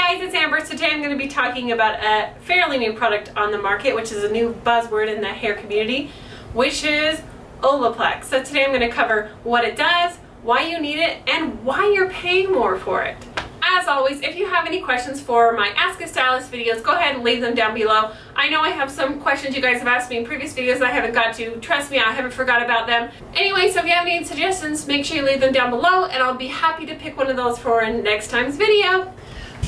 Hey guys, it's Amber. Today I'm going to be talking about a fairly new product on the market, which is a new buzzword in the hair community, which is Olaplex. So today I'm going to cover what it does, why you need it, and why you're paying more for it. As always, if you have any questions for my Ask a Stylist videos, go ahead and leave them down below. I know I have some questions you guys have asked me in previous videos that I haven't got to. Trust me, I haven't forgot about them. Anyway, so if you have any suggestions, make sure you leave them down below and I'll be happy to pick one of those for next time's video.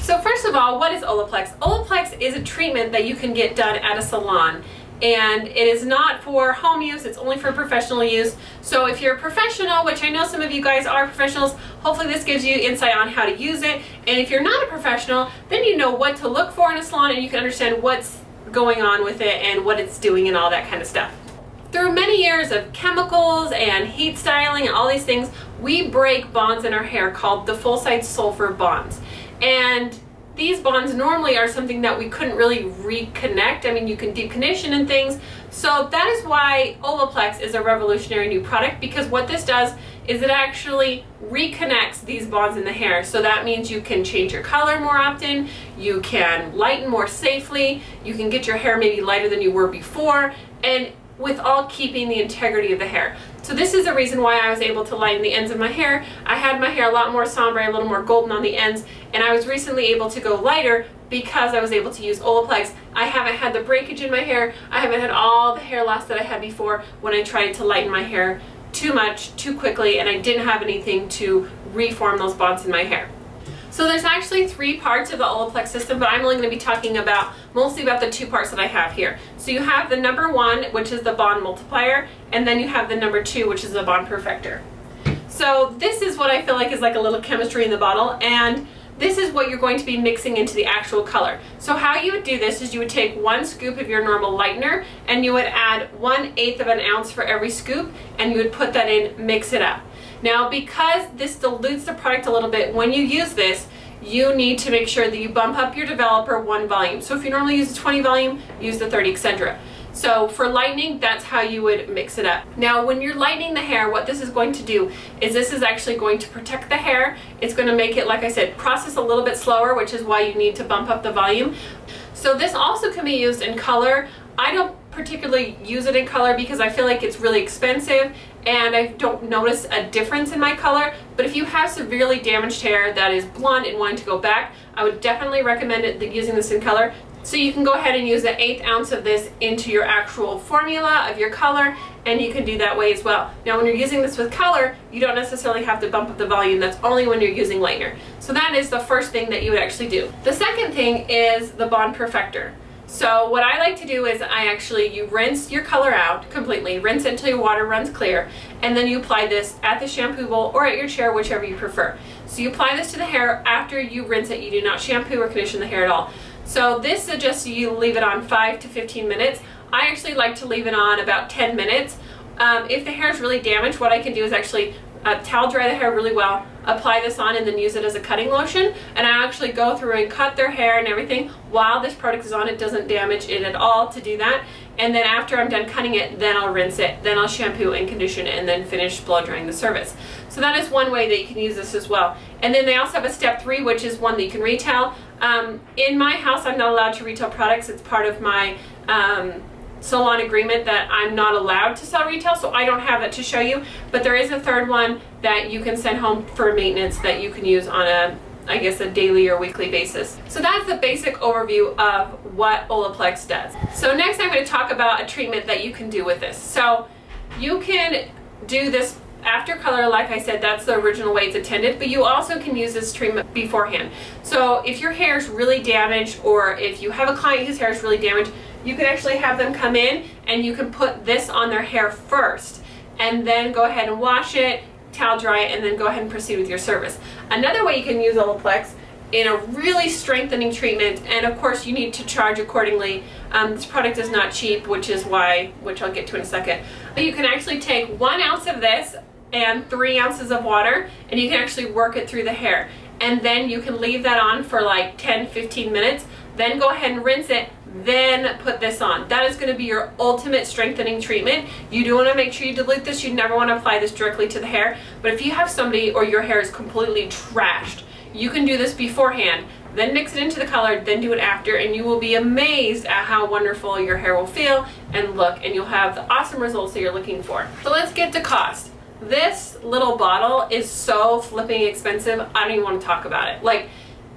So first of all, what is Olaplex? Olaplex is a treatment that you can get done at a salon. And it is not for home use, it's only for professional use. So if you're a professional, which I know some of you guys are professionals, hopefully this gives you insight on how to use it. And if you're not a professional, then you know what to look for in a salon and you can understand what's going on with it and what it's doing and all that kind of stuff. Through many years of chemicals and heat styling and all these things, we break bonds in our hair called the full-side sulfur bonds. And these bonds normally are something that we couldn't really reconnect. I mean, you can deep condition and things. So that is why Olaplex is a revolutionary new product, because what this does is it actually reconnects these bonds in the hair. So that means you can change your color more often, you can lighten more safely, you can get your hair maybe lighter than you were before, and with all keeping the integrity of the hair. So this is the reason why I was able to lighten the ends of my hair. I had my hair a lot more sombre, a little more golden on the ends, and I was recently able to go lighter because I was able to use Olaplex. I haven't had the breakage in my hair. I haven't had all the hair loss that I had before when I tried to lighten my hair too much, too quickly, and I didn't have anything to reform those bonds in my hair. So there's actually 3 parts of the Olaplex system, but I'm only going to be talking about mostly about the 2 parts that I have here. So you have the number 1, which is the bond multiplier, and then you have the number 2, which is the bond perfector. So this is what I feel like is like a little chemistry in the bottle, and this is what you're going to be mixing into the actual color. So how you would do this is you would take 1 scoop of your normal lightener and you would add 1/8 of an ounce for every scoop, and you would put that in, mix it up. Now, because this dilutes the product a little bit, when you use this, you need to make sure that you bump up your developer 1 volume. So if you normally use a 20 volume, use the 30, etc. So for lightening, that's how you would mix it up. Now, when you're lightening the hair, what this is going to do is this is actually going to protect the hair. It's going to make it, like I said, process a little bit slower, which is why you need to bump up the volume. So this also can be used in color. I don't particularly use it in color because I feel like it's really expensive and I don't notice a difference in my color. But if you have severely damaged hair that is blonde and wanting to go back, I would definitely recommend using this in color. So you can go ahead and use an 1/8 ounce of this into your actual formula of your color, and you can do that way as well. Now when you're using this with color, you don't necessarily have to bump up the volume. That's only when you're using lightener. So that is the first thing that you would actually do. The second thing is the bond perfector. So what I like to do is you rinse your color out completely, rinse it until your water runs clear, and then you apply this at the shampoo bowl or at your chair, whichever you prefer. So you apply this to the hair after you rinse it. You do not shampoo or condition the hair at all. So this suggests you leave it on 5 to 15 minutes. I actually like to leave it on about 10 minutes. If the hair is really damaged, what I can do is actually towel dry the hair really well, apply this on, and then use it as a cutting lotion. And I actually go through and cut their hair and everything while this product is on. It doesn't damage it at all to do that. And then after I'm done cutting it, then I'll rinse it, then I'll shampoo and condition it, and then finish blow drying the surface. So that is one way that you can use this as well. And then they also have a step 3, which is one that you can retail. In my house, I'm not allowed to retail products. It's part of my salon agreement that I'm not allowed to sell retail, so I don't have that to show you. But there is a 3rd one that you can send home for maintenance that you can use on I guess a daily or weekly basis. So that's the basic overview of what Olaplex does. So next I'm going to talk about a treatment that you can do with this. So you can do this after color, like I said, that's the original way it's intended, but you also can use this treatment beforehand. So if your hair is really damaged, or if you have a client whose hair is really damaged, you can actually have them come in and you can put this on their hair first and then go ahead and wash it, towel dry it, and then go ahead and proceed with your service. Another way you can use Olaplex in a really strengthening treatment, and of course you need to charge accordingly. This product is not cheap, which I'll get to in a second. But you can actually take 1 ounce of this and 3 ounces of water, and you can actually work it through the hair. And then you can leave that on for like 10-15 minutes, then go ahead and rinse it, then put this on. That is going to be your ultimate strengthening treatment. You do want to make sure you dilute this. You never want to apply this directly to the hair. But if you have somebody or your hair is completely trashed, you can do this beforehand. then mix it into the color, then do it after, and you will be amazed at how wonderful your hair will feel and look, and you'll have the awesome results that you're looking for. So let's get to cost. This little bottle is so flipping expensive, I don't even want to talk about it. Like,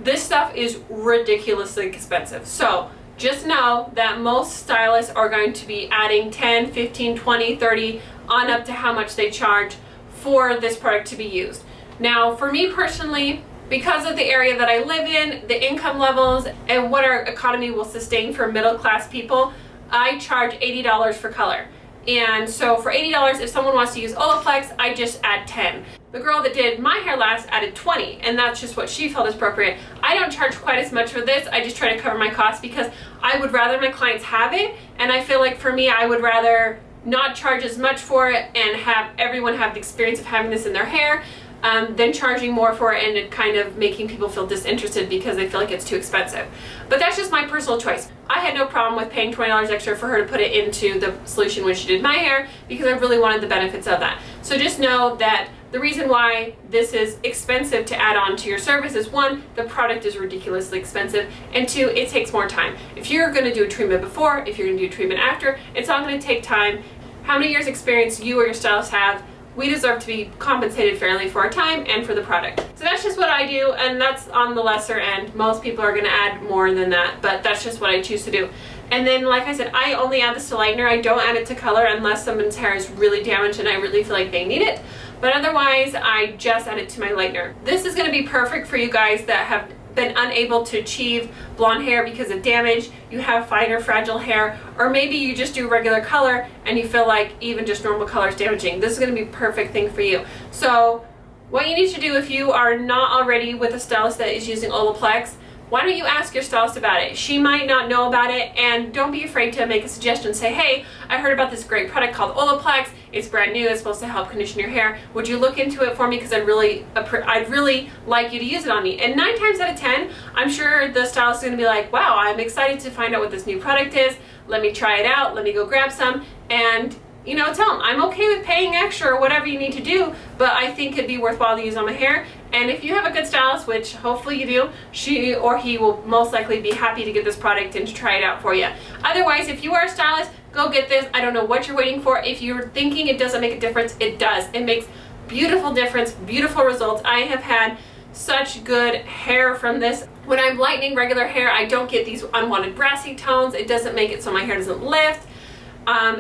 this stuff is ridiculously expensive. So just know that most stylists are going to be adding 10, 15, 20, 30 on up to how much they charge for this product to be used. Now, for me personally, because of the area that I live in, the income levels, and what our economy will sustain for middle class people, I charge $80 for color. And so for $80, if someone wants to use Olaplex, I just add 10. The girl that did my hair last added 20, and that's just what she felt is appropriate. I don't charge quite as much for this. I just try to cover my costs because I would rather my clients have it, and I feel like for me, I would rather not charge as much for it and have everyone have the experience of having this in their hair than charging more for it and it kind of making people feel disinterested because they feel like it's too expensive. But that's just my personal choice. I had no problem with paying $20 extra for her to put it into the solution when she did my hair because I really wanted the benefits of that. So just know that the reason why this is expensive to add on to your service is, one, the product is ridiculously expensive, and two, it takes more time. If you're going to do a treatment before, if you're going to do a treatment after, it's all going to take time. How many years experience you or your stylist have, we deserve to be compensated fairly for our time and for the product. So that's just what I do, and that's on the lesser end. Most people are going to add more than that, but that's just what I choose to do. And then, like I said, I only add this to lightener. I don't add it to color unless someone's hair is really damaged and I really feel like they need it. But otherwise, I just add it to my lightener. This is going to be perfect for you guys that have been unable to achieve blonde hair because of damage, you have finer, fragile hair, or maybe you just do regular color and you feel like even just normal color is damaging. This is going to be a perfect thing for you. So what you need to do if you are not already with a stylist that is using Olaplex, why don't you ask your stylist about it? She might not know about it, and don't be afraid to make a suggestion. Say, hey, I heard about this great product called Olaplex. It's brand new. It's supposed to help condition your hair. Would you look into it for me? Because I'd really like you to use it on me. And 9 times out of 10, I'm sure the stylist is going to be like, wow, I'm excited to find out what this new product is. Let me try it out. Let me go grab some. And you know, tell them I'm okay with paying extra or whatever you need to do, but I think it'd be worthwhile to use on my hair. And if you have a good stylist, which hopefully you do, she or he will most likely be happy to get this product and to try it out for you. Otherwise, if you are a stylist, go get this. I don't know what you're waiting for. If you're thinking it doesn't make a difference, it does. It makes beautiful difference, beautiful results. I have had such good hair from this. When I'm lightening regular hair, I don't get these unwanted brassy tones. It doesn't make it so my hair doesn't lift.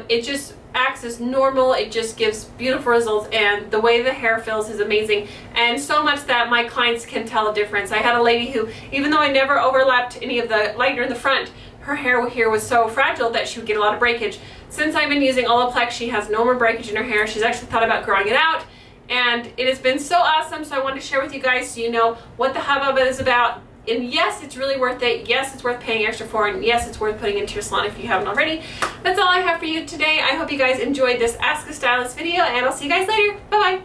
It just acts as normal. It just gives beautiful results, and the way the hair feels is amazing, and so much that my clients can tell a difference. I had a lady who, even though I never overlapped any of the lightener in the front, her hair here was so fragile that she would get a lot of breakage. Since I've been using Olaplex, she has no more breakage in her hair. She's actually thought about growing it out, and it has been so awesome. So I wanted to share with you guys so you know what the hubbub is about. And yes, it's really worth it. Yes, it's worth paying extra for, and yes, it's worth putting into your salon if you haven't already. That's all I have for you today. I hope you guys enjoyed this Ask a Stylist video, and I'll see you guys later. Bye-bye.